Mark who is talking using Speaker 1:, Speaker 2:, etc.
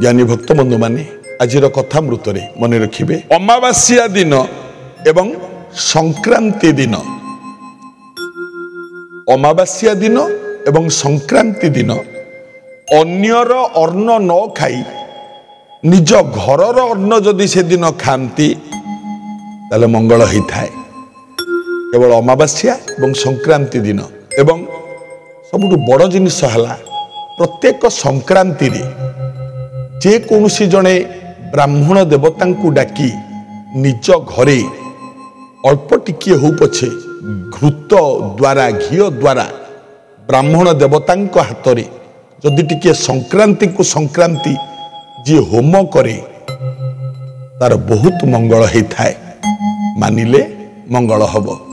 Speaker 1: ज्ञानी भक्त बंधु माने आजिर कथामृत मन रखिए अमावास्या दिन एवं संक्रांति दिन अमावास्या दिन एवं संक्रांति दिन अन्यर अन्न न खाई निज घरर अन्न जदि से दिन खाती ताले मंगल होता है। केवल अमावास्या एवं संक्रांति दिन एवं सबुठ बड़ जिनिस है प्रत्येक संक्रांति रे जे कौनसी जड़े ब्राह्मण देवता डाकी निज घरे अल्प टिके हो पछे घृत द्वारा घी द्वारा ब्राह्मण देवता हाथ में जदि टिके संक्रांति को संक्रांति जी होम करे तार बहुत मंगल होता है मानिले मंगल हब।